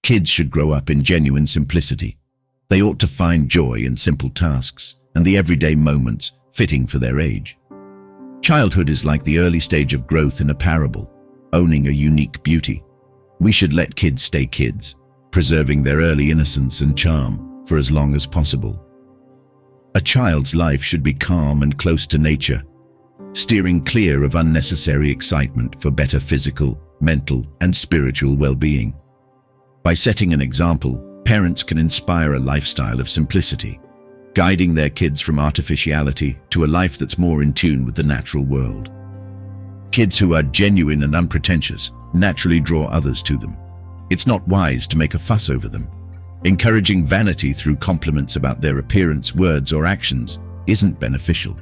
Kids should grow up in genuine simplicity. They ought to find joy in simple tasks and the everyday moments fitting for their age. Childhood is like the early stage of growth in a parable, owning a unique beauty. We should let kids stay kids, preserving their early innocence and charm for as long as possible. A child's life should be calm and close to nature, steering clear of unnecessary excitement for better physical, mental, and spiritual well-being. By setting an example, parents can inspire a lifestyle of simplicity, guiding their kids from artificiality to a life that's more in tune with the natural world. Kids who are genuine and unpretentious naturally draw others to them. It's not wise to make a fuss over them. Encouraging vanity through compliments about their appearance, words, or actions isn't beneficial.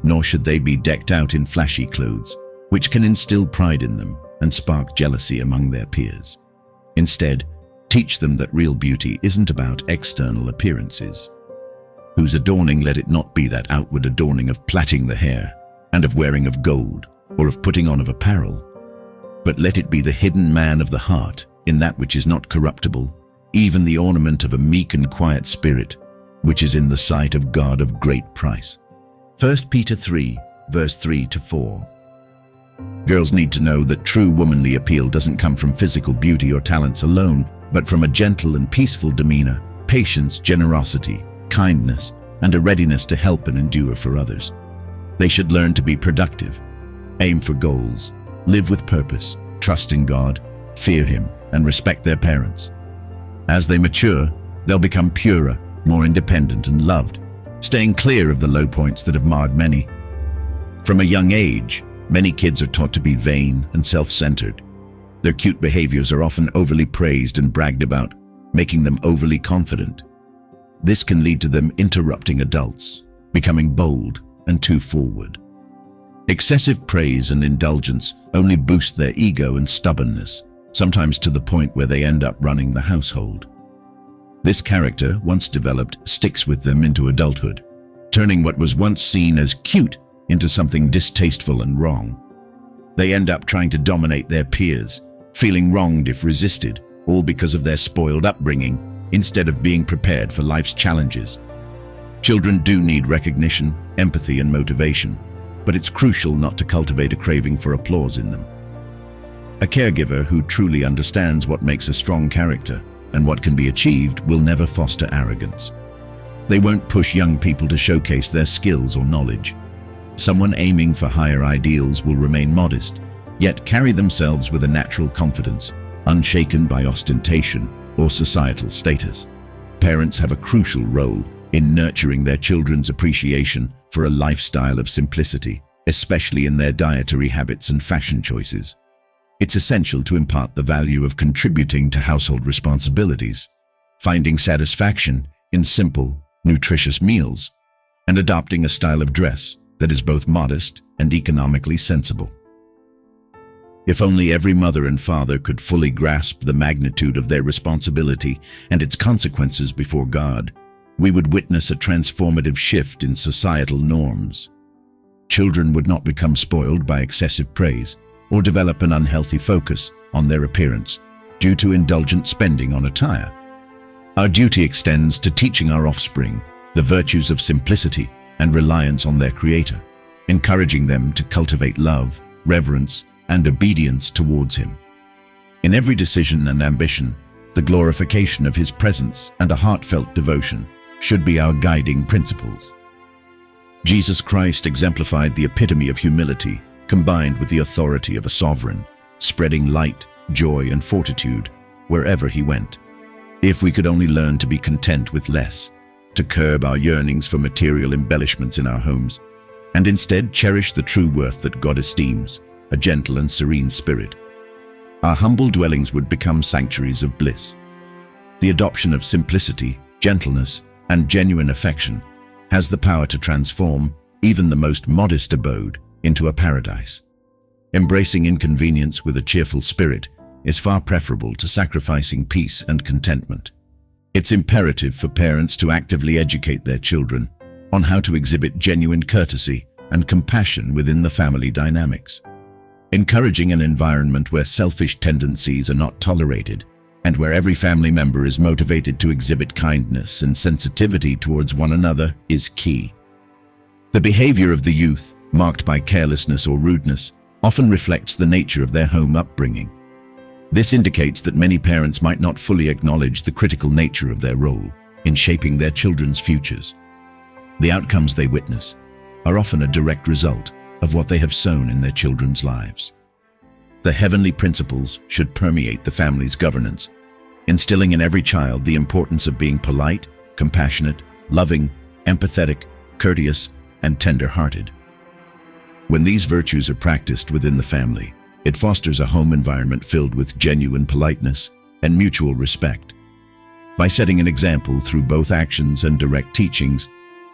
Nor should they be decked out in flashy clothes, which can instill pride in them and spark jealousy among their peers. Instead, teach them that real beauty isn't about external appearances. Whose adorning let it not be that outward adorning of plaiting the hair and of wearing of gold or of putting on of apparel, but let it be the hidden man of the heart in that which is not corruptible, even the ornament of a meek and quiet spirit, which is in the sight of God of great price. 1 Peter 3, verse 3-4. Girls need to know that true womanly appeal doesn't come from physical beauty or talents alone, but from a gentle and peaceful demeanor, patience, generosity, kindness, and a readiness to help and endure for others. They should learn to be productive, aim for goals, live with purpose, trust in God, fear Him, and respect their parents. As they mature, they'll become purer, more independent and loved, staying clear of the low points that have marred many. From a young age, many kids are taught to be vain and self-centered. Their cute behaviors are often overly praised and bragged about, making them overly confident. This can lead to them interrupting adults, becoming bold and too forward. Excessive praise and indulgence only boost their ego and stubbornness, sometimes to the point where they end up running the household. This character, once developed, sticks with them into adulthood, turning what was once seen as cute into something distasteful and wrong. They end up trying to dominate their peers, feeling wronged if resisted, all because of their spoiled upbringing, instead of being prepared for life's challenges. Children do need recognition, empathy, and motivation, but it's crucial not to cultivate a craving for applause in them. A caregiver who truly understands what makes a strong character and what can be achieved will never foster arrogance. They won't push young people to showcase their skills or knowledge. Someone aiming for higher ideals will remain modest, yet carry themselves with a natural confidence, unshaken by ostentation or societal status. Parents have a crucial role in nurturing their children's appreciation for a lifestyle of simplicity, especially in their dietary habits and fashion choices. It's essential to impart the value of contributing to household responsibilities, finding satisfaction in simple, nutritious meals, and adopting a style of dress that is both modest and economically sensible. If only every mother and father could fully grasp the magnitude of their responsibility and its consequences before God, we would witness a transformative shift in societal norms. Children would not become spoiled by excessive praise or develop an unhealthy focus on their appearance due to indulgent spending on attire. Our duty extends to teaching our offspring the virtues of simplicity and reliance on their Creator, encouraging them to cultivate love, reverence, and obedience towards Him. In every decision and ambition, the glorification of His presence and a heartfelt devotion should be our guiding principles. Jesus Christ exemplified the epitome of humility combined with the authority of a sovereign, spreading light, joy, and fortitude wherever He went. If we could only learn to be content with less, to curb our yearnings for material embellishments in our homes, and instead cherish the true worth that God esteems, a gentle and serene spirit, our humble dwellings would become sanctuaries of bliss. The adoption of simplicity, gentleness, and genuine affection has the power to transform even the most modest abode into a paradise. Embracing inconvenience with a cheerful spirit is far preferable to sacrificing peace and contentment. It's imperative for parents to actively educate their children on how to exhibit genuine courtesy and compassion within the family dynamics. Encouraging an environment where selfish tendencies are not tolerated and where every family member is motivated to exhibit kindness and sensitivity towards one another is key. The behavior of the youth, marked by carelessness or rudeness, often reflects the nature of their home upbringing. This indicates that many parents might not fully acknowledge the critical nature of their role in shaping their children's futures. The outcomes they witness are often a direct result of what they have sown in their children's lives. The heavenly principles should permeate the family's governance, instilling in every child the importance of being polite, compassionate, loving, empathetic, courteous, and tender-hearted. When these virtues are practiced within the family, it fosters a home environment filled with genuine politeness and mutual respect. By setting an example through both actions and direct teachings,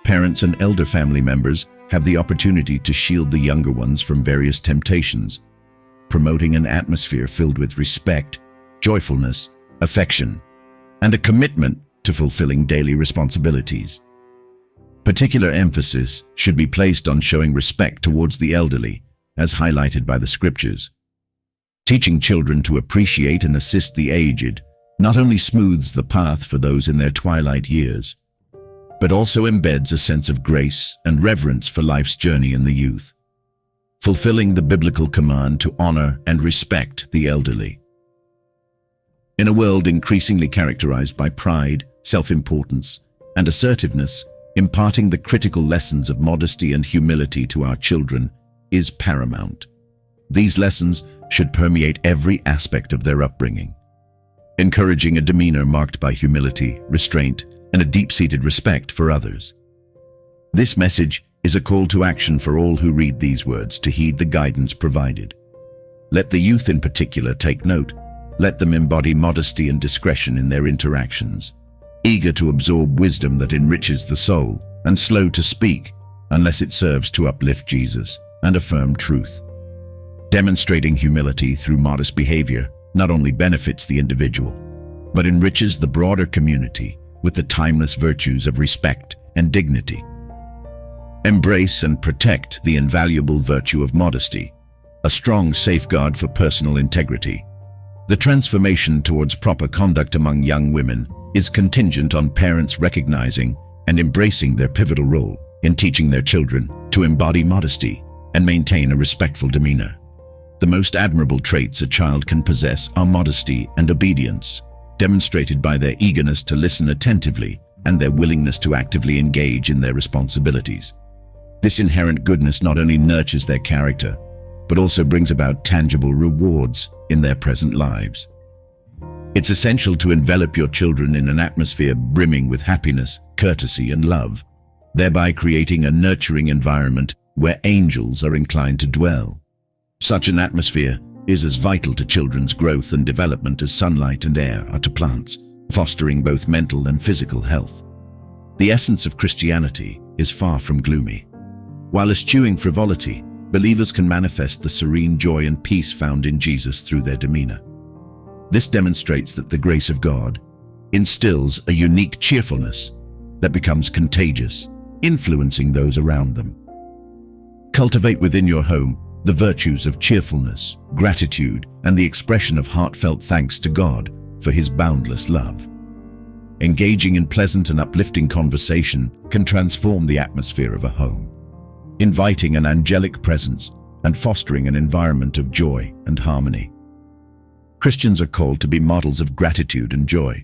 parents and elder family members have the opportunity to shield the younger ones from various temptations, promoting an atmosphere filled with respect, joyfulness, affection, and a commitment to fulfilling daily responsibilities. Particular emphasis should be placed on showing respect towards the elderly, as highlighted by the scriptures. Teaching children to appreciate and assist the aged not only smooths the path for those in their twilight years, but also embeds a sense of grace and reverence for life's journey in the youth, fulfilling the biblical command to honor and respect the elderly. In a world increasingly characterized by pride, self-importance, and assertiveness, imparting the critical lessons of modesty and humility to our children is paramount. These lessons should permeate every aspect of their upbringing, encouraging a demeanor marked by humility, restraint, and a deep-seated respect for others. This message is a call to action for all who read these words to heed the guidance provided. Let the youth in particular take note. Let them embody modesty and discretion in their interactions, eager to absorb wisdom that enriches the soul, and slow to speak unless it serves to uplift Jesus and affirm truth. Demonstrating humility through modest behavior not only benefits the individual, but enriches the broader community with the timeless virtues of respect and dignity. Embrace and protect the invaluable virtue of modesty, a strong safeguard for personal integrity. The transformation towards proper conduct among young women is contingent on parents recognizing and embracing their pivotal role in teaching their children to embody modesty and maintain a respectful demeanor. The most admirable traits a child can possess are modesty and obedience, demonstrated by their eagerness to listen attentively and their willingness to actively engage in their responsibilities. This inherent goodness not only nurtures their character, but also brings about tangible rewards in their present lives. It's essential to envelop your children in an atmosphere brimming with happiness, courtesy, and love, thereby creating a nurturing environment where angels are inclined to dwell. Such an atmosphere is as vital to children's growth and development as sunlight and air are to plants, fostering both mental and physical health. The essence of Christianity is far from gloomy. While eschewing frivolity, believers can manifest the serene joy and peace found in Jesus through their demeanor. This demonstrates that the grace of God instills a unique cheerfulness that becomes contagious, influencing those around them. Cultivate within your home the virtues of cheerfulness, gratitude, and the expression of heartfelt thanks to God for His boundless love. Engaging in pleasant and uplifting conversation can transform the atmosphere of a home, inviting an angelic presence and fostering an environment of joy and harmony. Christians are called to be models of gratitude and joy,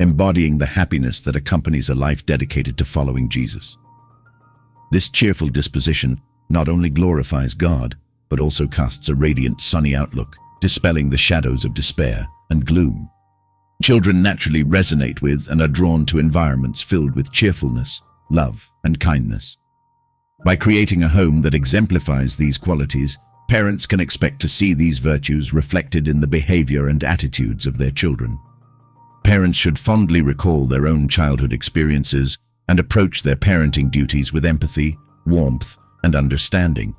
embodying the happiness that accompanies a life dedicated to following Jesus. This cheerful disposition not only glorifies God, but also casts a radiant, sunny outlook, dispelling the shadows of despair and gloom. Children naturally resonate with and are drawn to environments filled with cheerfulness, love, and kindness. By creating a home that exemplifies these qualities, parents can expect to see these virtues reflected in the behavior and attitudes of their children. Parents should fondly recall their own childhood experiences and approach their parenting duties with empathy, warmth, and understanding.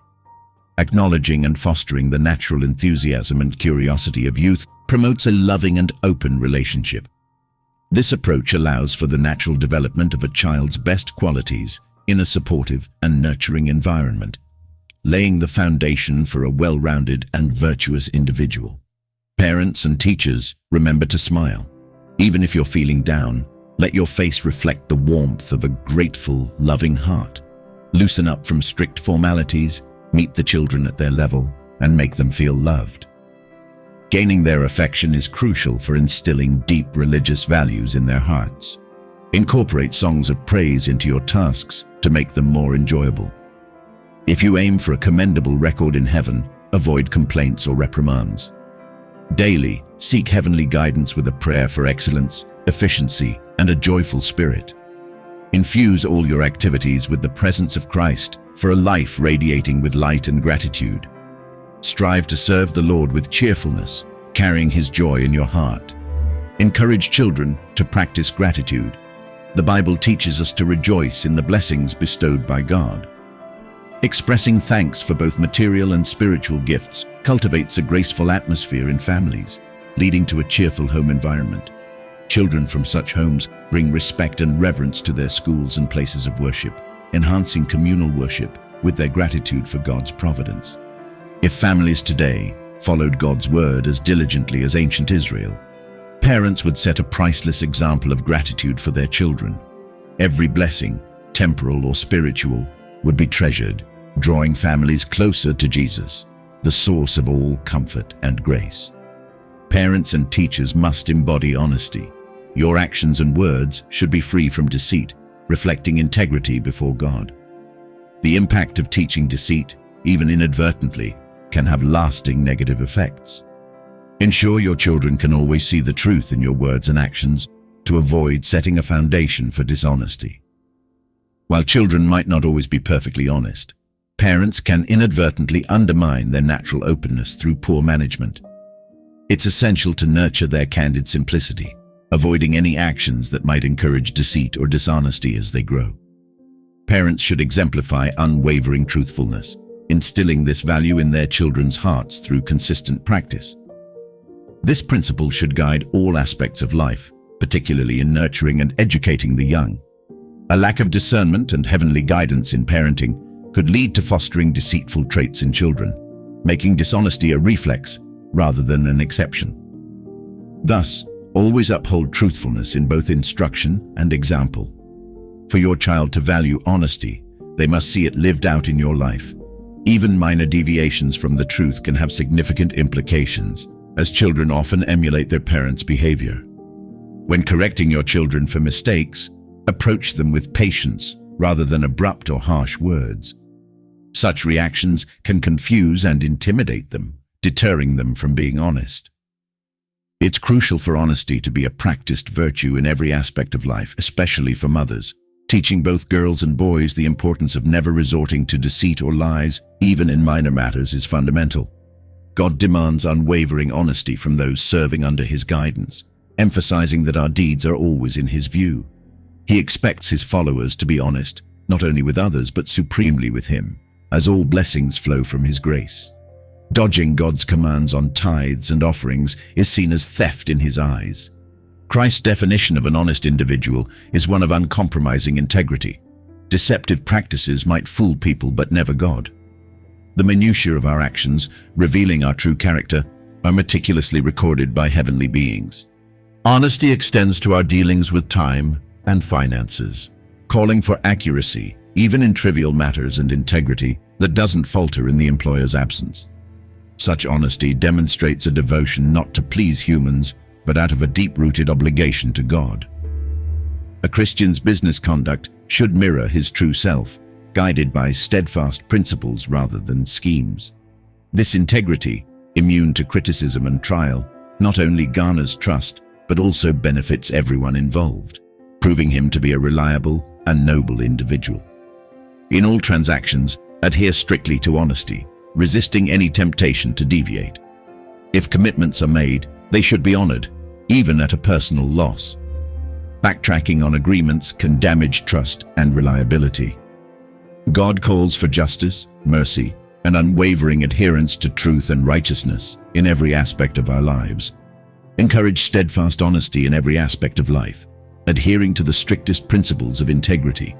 Acknowledging and fostering the natural enthusiasm and curiosity of youth promotes a loving and open relationship. This approach allows for the natural development of a child's best qualities in a supportive and nurturing environment, laying the foundation for a well-rounded and virtuous individual. Parents and teachers, remember to smile. Even if you're feeling down, let your face reflect the warmth of a grateful, loving heart. Loosen up from strict formalities, meet the children at their level, and make them feel loved. Gaining their affection is crucial for instilling deep religious values in their hearts. Incorporate songs of praise into your tasks to make them more enjoyable. If you aim for a commendable record in heaven, avoid complaints or reprimands. Daily, seek heavenly guidance with a prayer for excellence, efficiency, and a joyful spirit. Infuse all your activities with the presence of Christ for a life radiating with light and gratitude. Strive to serve the Lord with cheerfulness, carrying His joy in your heart. Encourage children to practice gratitude. The Bible teaches us to rejoice in the blessings bestowed by God. Expressing thanks for both material and spiritual gifts cultivates a graceful atmosphere in families, leading to a cheerful home environment. Children from such homes bring respect and reverence to their schools and places of worship, enhancing communal worship with their gratitude for God's providence. If families today followed God's word as diligently as ancient Israel, parents would set a priceless example of gratitude for their children. Every blessing, temporal or spiritual, would be treasured, drawing families closer to Jesus, the source of all comfort and grace. Parents and teachers must embody honesty. Your actions and words should be free from deceit, reflecting integrity before God. The impact of teaching deceit, even inadvertently, can have lasting negative effects. Ensure your children can always see the truth in your words and actions to avoid setting a foundation for dishonesty. While children might not always be perfectly honest, parents can inadvertently undermine their natural openness through poor management. It's essential to nurture their candid simplicity, avoiding any actions that might encourage deceit or dishonesty as they grow. Parents should exemplify unwavering truthfulness, instilling this value in their children's hearts through consistent practice. This principle should guide all aspects of life, particularly in nurturing and educating the young. A lack of discernment and heavenly guidance in parenting could lead to fostering deceitful traits in children, making dishonesty a reflex rather than an exception. Thus, always uphold truthfulness in both instruction and example. For your child to value honesty, they must see it lived out in your life. Even minor deviations from the truth can have significant implications, as children often emulate their parents' behavior. When correcting your children for mistakes, approach them with patience rather than abrupt or harsh words. Such reactions can confuse and intimidate them, deterring them from being honest. It's crucial for honesty to be a practiced virtue in every aspect of life, especially for mothers. Teaching both girls and boys the importance of never resorting to deceit or lies, even in minor matters, is fundamental. God demands unwavering honesty from those serving under His guidance, emphasizing that our deeds are always in His view. He expects His followers to be honest, not only with others but supremely with Him, as all blessings flow from His grace. Dodging God's commands on tithes and offerings is seen as theft in His eyes. Christ's definition of an honest individual is one of uncompromising integrity. Deceptive practices might fool people but never God. The minutiae of our actions, revealing our true character, are meticulously recorded by heavenly beings. Honesty extends to our dealings with time and finances, calling for accuracy, even in trivial matters, and integrity that doesn't falter in the employer's absence. Such honesty demonstrates a devotion not to please humans, but out of a deep-rooted obligation to God. A Christian's business conduct should mirror his true self, guided by steadfast principles rather than schemes. This integrity, immune to criticism and trial, not only garners trust, but also benefits everyone involved, proving him to be a reliable and noble individual. In all transactions, adhere strictly to honesty, resisting any temptation to deviate. If commitments are made, they should be honored, even at a personal loss. Backtracking on agreements can damage trust and reliability. God calls for justice, mercy, and unwavering adherence to truth and righteousness in every aspect of our lives. Encourage steadfast honesty in every aspect of life, adhering to the strictest principles of integrity.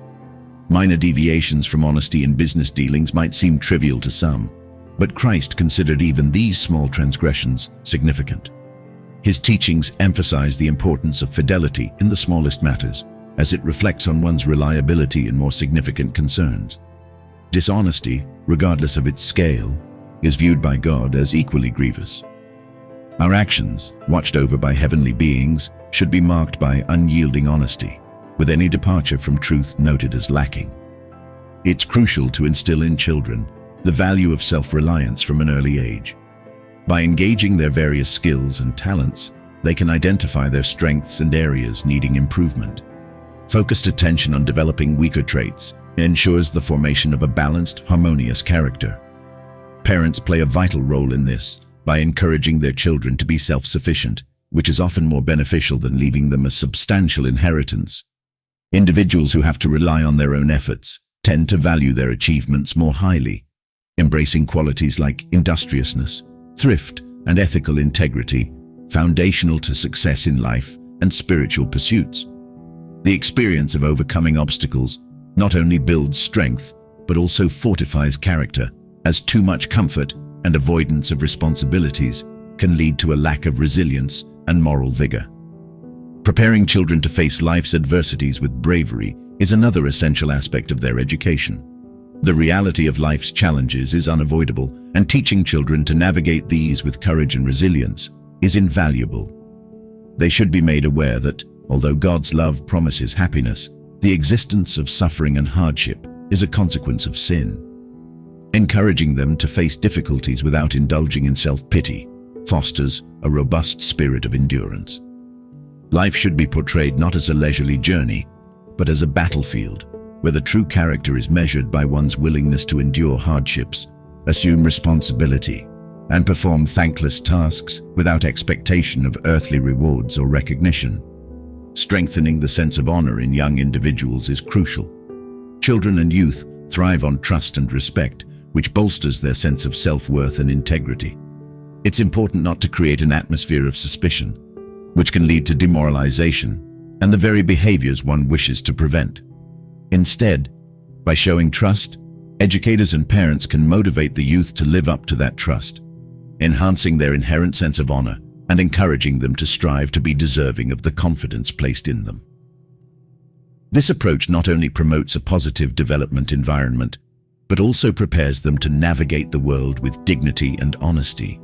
Minor deviations from honesty in business dealings might seem trivial to some, But Christ considered even these small transgressions significant. His teachings emphasize the importance of fidelity in the smallest matters, as it reflects on one's reliability in more significant concerns. Dishonesty, regardless of its scale, is viewed by God as equally grievous. Our actions, watched over by heavenly beings, should be marked by unyielding honesty, with any departure from truth noted as lacking. It's crucial to instill in children the value of self-reliance from an early age. By engaging their various skills and talents, they can identify their strengths and areas needing improvement. Focused attention on developing weaker traits ensures the formation of a balanced, harmonious character. Parents play a vital role in this by encouraging their children to be self-sufficient, which is often more beneficial than leaving them a substantial inheritance. Individuals who have to rely on their own efforts tend to value their achievements more highly, embracing qualities like industriousness, thrift, and ethical integrity, foundational to success in life and spiritual pursuits. The experience of overcoming obstacles not only builds strength, but also fortifies character, as too much comfort and avoidance of responsibilities can lead to a lack of resilience and moral vigor. Preparing children to face life's adversities with bravery is another essential aspect of their education. The reality of life's challenges is unavoidable, and teaching children to navigate these with courage and resilience is invaluable. They should be made aware that, although God's love promises happiness, the existence of suffering and hardship is a consequence of sin. Encouraging them to face difficulties without indulging in self-pity fosters a robust spirit of endurance. Life should be portrayed not as a leisurely journey, but as a battlefield, where the true character is measured by one's willingness to endure hardships, assume responsibility, and perform thankless tasks without expectation of earthly rewards or recognition. Strengthening the sense of honor in young individuals is crucial. Children and youth thrive on trust and respect, which bolsters their sense of self-worth and integrity. It's important not to create an atmosphere of suspicion, which can lead to demoralization and the very behaviors one wishes to prevent. Instead, by showing trust, educators and parents can motivate the youth to live up to that trust, enhancing their inherent sense of honor and encouraging them to strive to be deserving of the confidence placed in them. This approach not only promotes a positive development environment, but also prepares them to navigate the world with dignity and honesty.